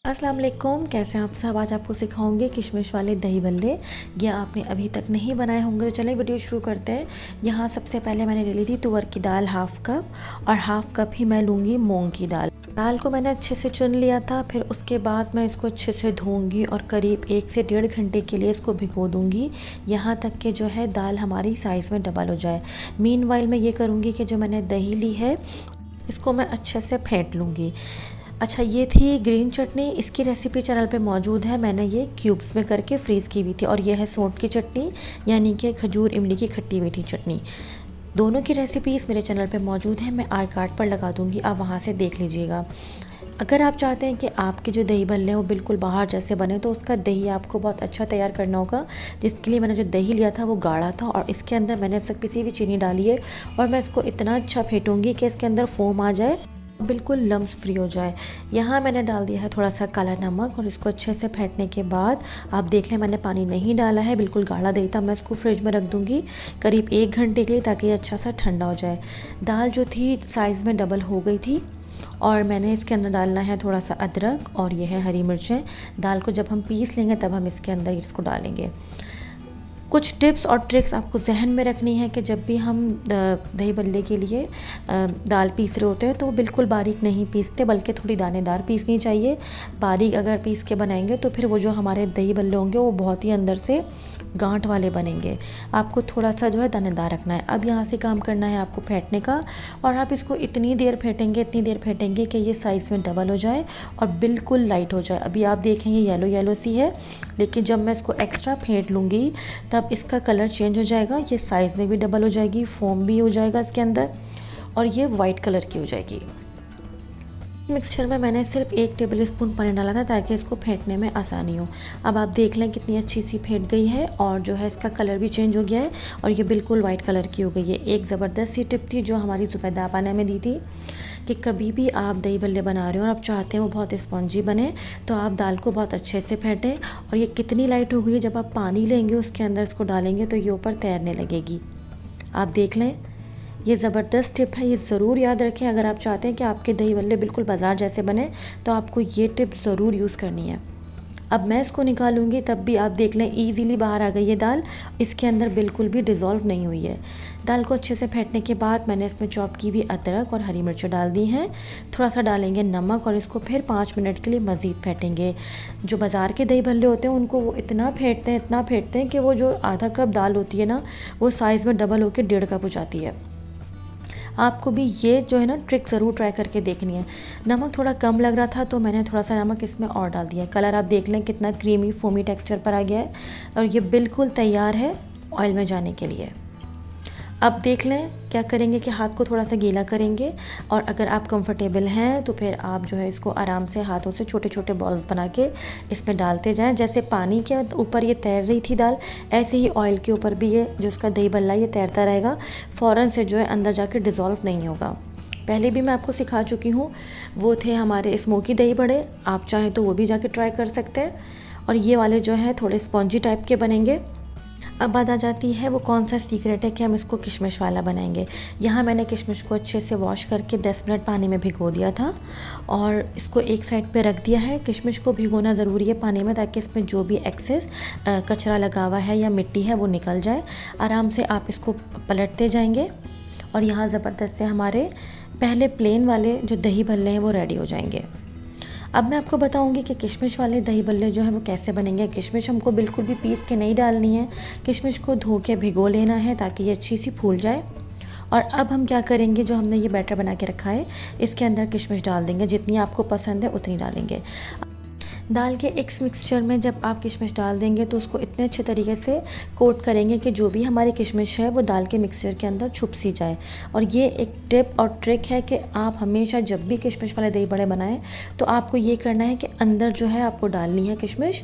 अस्सलाम वालेकुम, कैसे हैं आप सब। आज आपको सिखाऊंगे किशमिश वाले दही बल्ले। ये आपने अभी तक नहीं बनाए होंगे तो चलिए वीडियो शुरू करते हैं। यहाँ सबसे पहले मैंने ले ली थी तुअर की दाल हाफ़ कप और हाफ़ कप ही मैं लूँगी मूंग की दाल। दाल को मैंने अच्छे से चुन लिया था, फिर उसके बाद मैं इसको अच्छे से धोऊंगी और करीब 1 से 1.5 घंटे के लिए इसको भिगो दूँगी, यहाँ तक कि जो है दाल हमारी साइज़ में डबल हो जाए। मीनवाइल मैं ये करूँगी कि जो मैंने दही ली है इसको मैं अच्छे से फेंट लूँगी। अच्छा, ये थी ग्रीन चटनी। इसकी रेसिपी चैनल पे मौजूद है, मैंने ये क्यूब्स में करके फ्रीज़ की हुई थी। और ये है सौंठ की चटनी, यानी कि खजूर इमली की खट्टी मीठी चटनी। दोनों की रेसिपीज़ मेरे चैनल पे मौजूद है, मैं आई कार्ड पर लगा दूँगी, आप वहाँ से देख लीजिएगा। अगर आप चाहते हैं कि आपके जो दही बल्ले हैं वो बिल्कुल बाहर जैसे बने तो उसका दही आपको बहुत अच्छा तैयार करना होगा, जिसके लिए मैंने जो दही लिया था वो गाढ़ा था और इसके अंदर मैंने सब पिसी हुई चीनी डाली है और मैं इसको इतना अच्छा फेंटूँगी कि इसके अंदर फोम आ जाए, बिल्कुल लम्स फ्री हो जाए। यहाँ मैंने डाल दिया है थोड़ा सा काला नमक और इसको अच्छे से फेंटने के बाद आप देख लें मैंने पानी नहीं डाला है, बिल्कुल गाढ़ा दही था। मैं इसको फ्रिज में रख दूँगी करीब 1 घंटे के लिए, ताकि ये अच्छा सा ठंडा हो जाए। दाल जो थी साइज़ में डबल हो गई थी और मैंने इसके अंदर डालना है थोड़ा सा अदरक और ये है हरी मिर्चें। दाल को जब हम पीस लेंगे तब हम इसके अंदर इसको डालेंगे। कुछ टिप्स और ट्रिक्स आपको जहन में रखनी है कि जब भी हम दही बल्ले के लिए दाल पीस रहे होते हैं तो बिल्कुल बारीक नहीं पीसते, बल्कि थोड़ी दानेदार पीसनी चाहिए। बारीक अगर पीस के बनाएंगे तो फिर वो जो हमारे दही बल्ले होंगे वो बहुत ही अंदर से गांठ वाले बनेंगे। आपको थोड़ा सा जो है दानेदार रखना है। अब यहाँ से काम करना है आपको फेंटने का, और आप इसको इतनी देर फेंटेंगे कि ये साइज़ में डबल हो जाए और बिल्कुल लाइट हो जाए। अभी आप देखें ये येलो येलो सी है, लेकिन जब मैं इसको एक्स्ट्रा फेंट लूँगी तब इसका कलर चेंज हो जाएगा, ये साइज़ में भी डबल हो जाएगी, फोम भी हो जाएगा इसके अंदर और ये वाइट कलर की हो जाएगी। मिक्सचर में मैंने सिर्फ 1 टेबल स्पून पानी डाला था ताकि इसको फेंटने में आसानी हो। अब आप देख लें कितनी अच्छी सी फेंट गई है और जो है इसका कलर भी चेंज हो गया है और ये बिल्कुल वाइट कलर की हो गई है। एक ज़बरदस्त सी टिप थी जो हमारी ज़ुबैदा आपा ने हमें दी थी कि कभी भी आप दही बल्ले बना रहे हो और आप चाहते हैं वो बहुत स्पॉन्जी बने तो आप दाल को बहुत अच्छे से फेंटें। और ये कितनी लाइट हो गई है, जब आप पानी लेंगे उसके अंदर इसको डालेंगे तो ये ऊपर तैरने लगेगी। आप देख लें, ये ज़बरदस्त टिप है, ये ज़रूर याद रखें। अगर आप चाहते हैं कि आपके दही बल्ले बिल्कुल बाज़ार जैसे बने तो आपको ये टिप ज़रूर यूज़ करनी है। अब मैं इसको निकालूंगी तब भी आप देख लें ईज़िली बाहर आ गई है दाल, इसके अंदर बिल्कुल भी डिज़ोल्व नहीं हुई है। दाल को अच्छे से फेंटने के बाद मैंने इसमें चॉप की हुई अदरक और हरी मिर्च डाल दी हैं। थोड़ा सा डालेंगे नमक और इसको फिर 5 मिनट के लिए मज़ीद फेंटेंगे। जो बाज़ार के दही भल्ले होते हैं उनको वो इतना फेंटते हैं कि वो जो आधा कप दाल होती है ना वो साइज़ में डबल होकर 1.5 कप हो जाती है। आपको भी ये जो है ना ट्रिक ज़रूर ट्राई करके देखनी है। नमक थोड़ा कम लग रहा था तो मैंने थोड़ा सा नमक इसमें और डाल दिया। कलर आप देख लें कितना क्रीमी फोमी टेक्सचर पर आ गया है और ये बिल्कुल तैयार है ऑयल में जाने के लिए। अब देख लें क्या करेंगे कि हाथ को थोड़ा सा गीला करेंगे और अगर आप कंफर्टेबल हैं तो फिर आप जो है इसको आराम से हाथों से छोटे छोटे बॉल्स बना के इसमें डालते जाएं। जैसे पानी के ऊपर ये तैर रही थी दाल, ऐसे ही ऑयल के ऊपर भी ये जो इसका दही बल्ला ये तैरता रहेगा, फ़ौरन से जो है अंदर जाके डिज़ोल्व नहीं होगा। पहले भी मैं आपको सिखा चुकी हूँ, वो थे हमारे स्मोकी दही बड़े, आप चाहें तो वो भी जाके ट्राई कर सकते हैं। और ये वाले जो है थोड़े स्पॉन्जी टाइप के बनेंगे। अब बात आ जाती है वो कौन सा सीक्रेट है कि हम इसको किशमिश वाला बनाएंगे। यहाँ मैंने किशमिश को अच्छे से वॉश करके 10 मिनट पानी में भिगो दिया था और इसको एक साइड पे रख दिया है। किशमिश को भिगोना ज़रूरी है पानी में ताकि इसमें जो भी एक्सेस कचरा लगा हुआ है या मिट्टी है वो निकल जाए। आराम से आप इसको पलटते जाएंगे और यहाँ ज़बरदस्त से हमारे पहले प्लेन वाले जो दही भल्ले हैं वो रेडी हो जाएंगे। अब मैं आपको बताऊंगी कि किशमिश वाले दही बल्ले जो है वो कैसे बनेंगे। किशमिश हमको बिल्कुल भी पीस के नहीं डालनी है, किशमिश को धो के भिगो लेना है ताकि ये अच्छी सी फूल जाए। और अब हम क्या करेंगे, जो हमने ये बैटर बना के रखा है इसके अंदर किशमिश डाल देंगे, जितनी आपको पसंद है उतनी डालेंगे। दाल के एक मिक्सचर में जब आप किशमिश डाल देंगे तो उसको इतने अच्छे तरीके से कोट करेंगे कि जो भी हमारी किशमिश है वो दाल के मिक्सचर के अंदर छुप सी जाए। और ये एक टिप और ट्रिक है कि आप हमेशा जब भी किशमिश वाले दही बड़े बनाएं तो आपको ये करना है कि अंदर जो है आपको डालनी है किशमिश,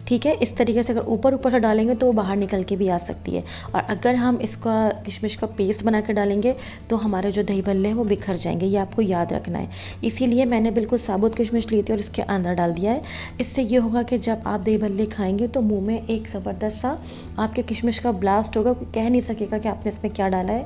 ठीक है। इस तरीके से अगर ऊपर ऊपर से डालेंगे तो वो बाहर निकल के भी आ सकती है, और अगर हम इसका किशमिश का पेस्ट बना कर डालेंगे तो हमारे जो दही बल्ले हैं वो बिखर जाएंगे। ये आपको याद रखना है। इसीलिए मैंने बिल्कुल साबुत किशमिश ली थी और इसके अंदर डाल दिया है। इससे ये होगा कि जब आप दही बल्ले खाएंगे तो मुंह में एक ज़बरदस्त सा आपके किशमिश का ब्लास्ट होगा, कोई कह नहीं सकेगा कि आपने इसमें क्या डाला है।